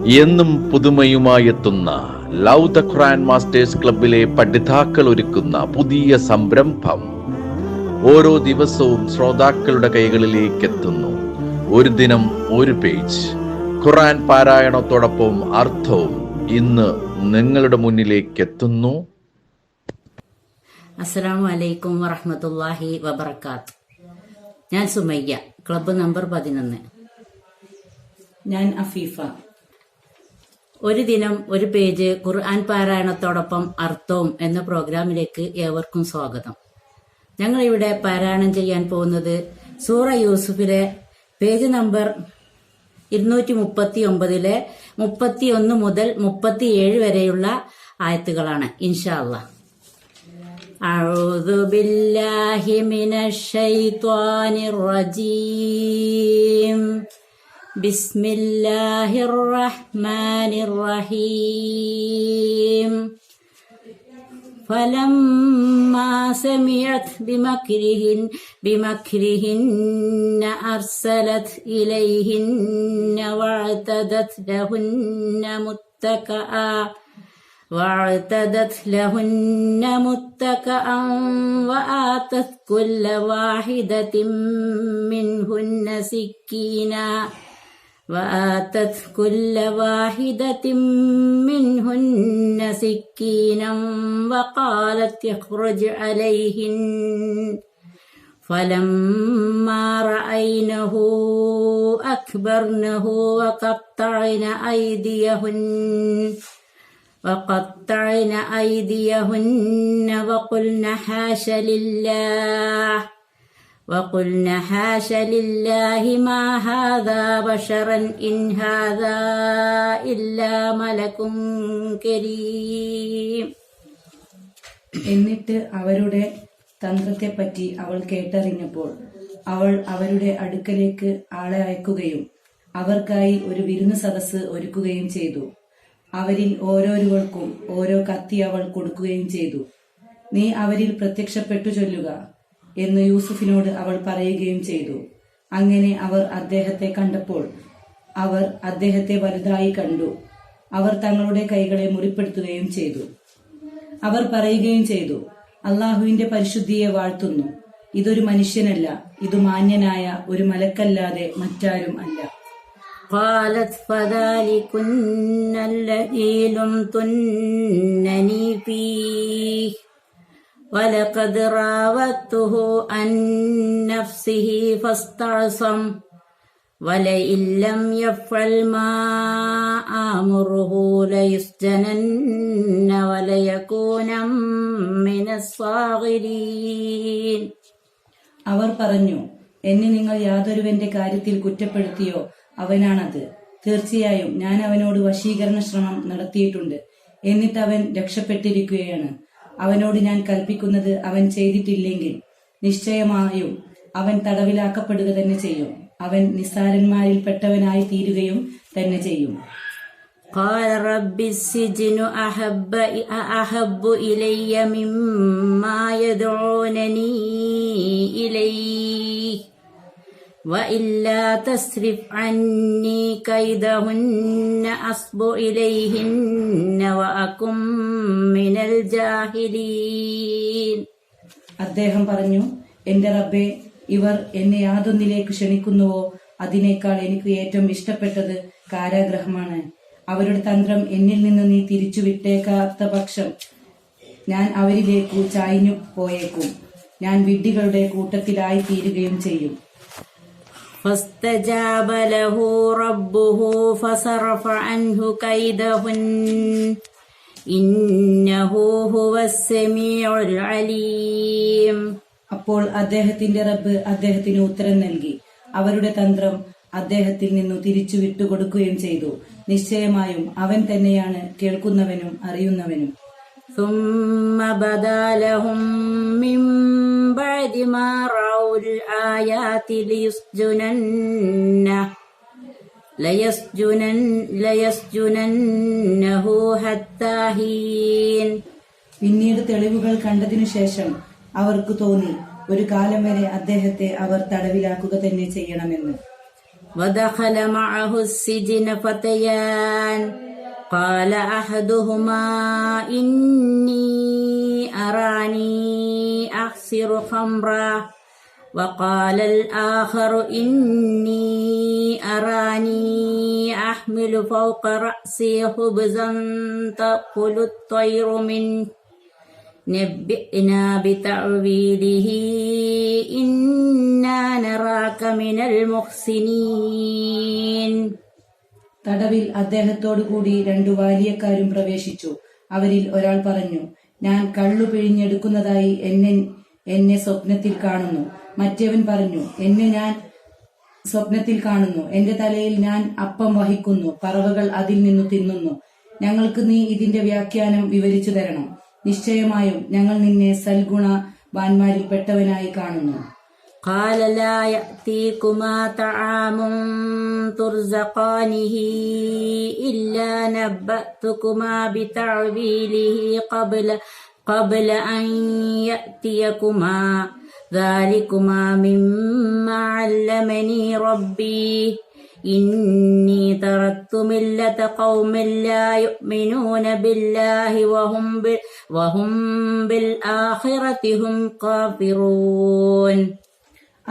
എന്നും പുതുമയുമായെത്തുന്ന love the Quran masters ക്ലബിലെ പഠിതാക്കൾ ഒരുക്കുന്ന പുതിയ സംരംഭം ഓരോ ദിവസവും ശ്രോതാക്കളുടെ കൈകളിലേക്ക് എത്തുന്നു. ഒരു ദിനം ഒരു പേജ് ഖുർആൻ പാരായണത്തോടൊപ്പം അർത്ഥവും ഇന്ന് നിങ്ങളുടെ മുന്നിലേക്ക് എത്തുന്നു. അസ്സലാമു അലൈക്കും വറഹ്മത്തുള്ളാഹി വബറകാത്ത്. ഞാൻ സുമയ്യ, ക്ലബ്ബ് നമ്പർ 11. ഞാൻ അഫീഫ. ഒരു ദിനം ഒരു പേജ് ഖുർആൻ പാരായണത്തോടൊപ്പം അർത്ഥവും എന്ന പ്രോഗ്രാമിലേക്ക് ഏവർക്കും സ്വാഗതം. ഞങ്ങൾ ഇവിടെ പാരായണം ചെയ്യാൻ പോകുന്നത് സൂറ യൂസുഫിലെ പേജ് നമ്പർ 239 31 മുതൽ 37 വരെയുള്ള ആയത്തുകളാണ്. ഇൻഷാ അല്ലാഹ്. അഊദു ബില്ലാഹി മിനശ് ശൈത്വാനിർ റജീം. ബിസ്മില്ലാഹിർ റഹ്മാനിർ റഹീം. فلما سمعت بمكرهن أرسلت إليهن واعتدت لهن متكئا وآتت كل واحدة منهن سكينا وقالت اخرج عليهن فلما رأينه أكبرنه وقطعن أيديهن وقلن حاش لله ما هذا بشرا إن هذا إلا ملك كريم. എന്നിട്ട് അവരുടെ തന്ത്രത്തെപ്പറ്റി അവൾ കേട്ടറിഞ്ഞപ്പോൾ അവൾ അവരുടെ അടുക്കലേക്ക് ആളെ അയക്കുകയും അവർക്കായി ഒരു വിരുന്ന് സദസ്സ് ഒരുക്കുകയും ചെയ്തു. അവരിൽ ഓരോരുവർക്കും ഓരോ കത്തി അവൾ കൊടുക്കുകയും ചെയ്തു. നീ അവരിൽ പ്രത്യക്ഷപ്പെട്ടു ചൊല്ലുക എന്ന് യൂസുഫിനോട് അവൾ പറയുകയും ചെയ്തു. അങ്ങനെ അവർ അദ്ദേഹത്തെ കണ്ടപ്പോൾ അവർ അദ്ദേഹത്തെ വലുതായി കണ്ടു. അവർ തങ്ങളുടെ കൈകളെ മുറിപ്പെടുത്തുകയും ചെയ്തു. അവർ പറയുകയും ചെയ്തു, അള്ളാഹുവിന്റെ പരിശുദ്ധിയെ വാഴ്ത്തുന്നു. ഇതൊരു മനുഷ്യനല്ല, ഇത് മാന്യനായ ഒരു മലക്കല്ലാതെ മറ്റാരും അല്ല. قالت فذلكن الذي لمتنني فيه ولقد راودته عن نفسه فاستعصم ولئن لم يفعل ما آمره ليسجنن وليكون من الصاغرين. അവർ പറഞ്ഞു, എന്നെ നിങ്ങൾ യാതൊരുവന്റെ കാര്യത്തിൽ കുറ്റപ്പെടുത്തിയോ അവനാണത്. തീർച്ചയായും ഞാൻ അവനോട് വശീകരണ ശ്രമം നടത്തിയിട്ടുണ്ട്, എന്നിട്ട് അവൻ രക്ഷപ്പെട്ടിരിക്കുകയാണ്. അവനോട് ഞാൻ കൽപ്പിക്കുന്നത് അവൻ ചെയ്തിട്ടില്ലെങ്കിൽ നിശ്ചയമായും അവൻ തടവിലാക്കപ്പെടുക തന്നെ ചെയ്യും. അവൻ നിസ്സാരന്മാരിൽ പെട്ടവനായി തീരുകയും തന്നെ ചെയ്യും. قال رب السجن أحب إلي مما يدعونني إليه وإلا تصرف عني كيدهن أصب إليهن وأكن من الجاهلين. അദ്ദേഹം പറഞ്ഞു, എന്റെ റബ്ബേ, ഇവർ എന്നെ യാതൊന്നിലേക്ക് ക്ഷണിക്കുന്നുവോ അതിനേക്കാൾ എനിക്ക് ഏറ്റവും ഇഷ്ടപ്പെട്ടത് കാരാഗ്രഹമാണ്. അവരുടെ തന്ത്രം എന്നിൽ നിന്ന് നീ തിരിച്ചു വിട്ടേക്കാത്ത പക്ഷം ഞാൻ അവരിലേക്കു ചായ്ഞ്ഞു പോയേക്കും. ഞാൻ വിഡ്ഢികളുടെ കൂട്ടത്തിലായി തീരുകയും ചെയ്യും. فاستجاب له ربه فصرف عنه كيدهن إنه هو السميع العليم. അപ്പോൾ അദ്ദേഹത്തിന്റെ റബ്ബ് അദ്ദേഹത്തിന് ഉത്തരം നൽകി അവരുടെ തന്ത്രം അദ്ദേഹത്തിൽ നിന്നു തിരിച്ചു വിട്ടുകൊടുക്കുകയും ചെയ്തു. നിശ്ചയമായും അവൻ തന്നെയാണ് കേൾക്കുന്നവനും അറിയുന്നവനും. ثم بدا لهم من بعد ما رأوا الآيات ليسجننه حتى حين. പിന്നീട് തെളിവുകൾ കണ്ടതിനു ശേഷം അവർക്ക് തോന്നി ഒരു കാലം വരെ അദ്ദേഹത്തെ അവർ തടവിലാക്കുക തന്നെ ചെയ്യണമെന്ന്. ودخل معه السجن فتيان قال أحدهما إني أراني أعصر خمرا وقال الآخر إني أراني أحمل فوق رأسي خبزا تأكل الطير منه نبئنا بتأويله إنا نراك من المحسنين. തടവിൽ അദ്ദേഹത്തോടു കൂടി 2 ബാല്യക്കാരും പ്രവേശിച്ചു. അവരിൽ ഒരാൾ പറഞ്ഞു, ഞാൻ കള്ളു പിഴിഞ്ഞെടുക്കുന്നതായി എന്നെ സ്വപ്നത്തിൽ കാണുന്നു. മറ്റേവൻ പറഞ്ഞു, എന്നെ ഞാൻ സ്വപ്നത്തിൽ കാണുന്നു. എന്റെ തലയിൽ ഞാൻ അപ്പം വഹിക്കുന്നു, പറവകൾ അതിൽ നിന്നു തിന്നുന്നു. ഞങ്ങൾക്ക് നീ ഇതിന്റെ വ്യാഖ്യാനം വിവരിച്ചു തരണം. നിശ്ചയമായും ഞങ്ങൾ നിന്നെ സൽഗുണവാന്മാരിൽ പെട്ടവനായി കാണുന്നു. قال لا يأتيكما طعام ترزقانه إلا نبأتكما بتعويله قبل أن يأتيكما ذلكما مما علمني ربي إني تركت ملة قوم لا يؤمنون بالله وهم بالآخرة هم كافرون.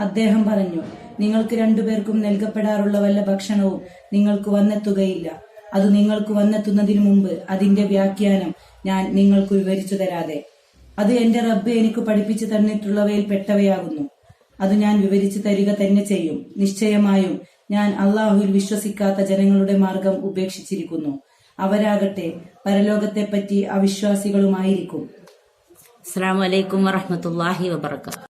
അദ്ദേഹം പറഞ്ഞു, നിങ്ങൾക്ക് 2 പേർക്കും നൽകപ്പെടാറുള്ള വല്ല ഭക്ഷണവും നിങ്ങൾക്ക് വന്നെത്തുകയില്ല. അത് നിങ്ങൾക്ക് വന്നെത്തുന്നതിനു മുമ്പ് അതിന്റെ വ്യാഖ്യാനം ഞാൻ നിങ്ങൾക്ക് വിവരിച്ചു തരാതെ. അത് എന്റെ റബ്ബ് എനിക്ക് പഠിപ്പിച്ചു തന്നിട്ടുള്ളവയിൽ പെട്ടവയാകുന്നു. അത് ഞാൻ വിവരിച്ചു തരിക തന്നെ ചെയ്യും. നിശ്ചയമായും ഞാൻ അള്ളാഹുവിൽ വിശ്വസിക്കാത്ത ജനങ്ങളുടെ മാർഗം ഉപേക്ഷിച്ചിരിക്കുന്നു. അവരാകട്ടെ പരലോകത്തെപ്പറ്റി അവിശ്വാസികളുമായിരിക്കും. അസ്സലാമു അലൈക്കും വറഹ്മത്തുള്ളാഹി വബറകാതുഹു.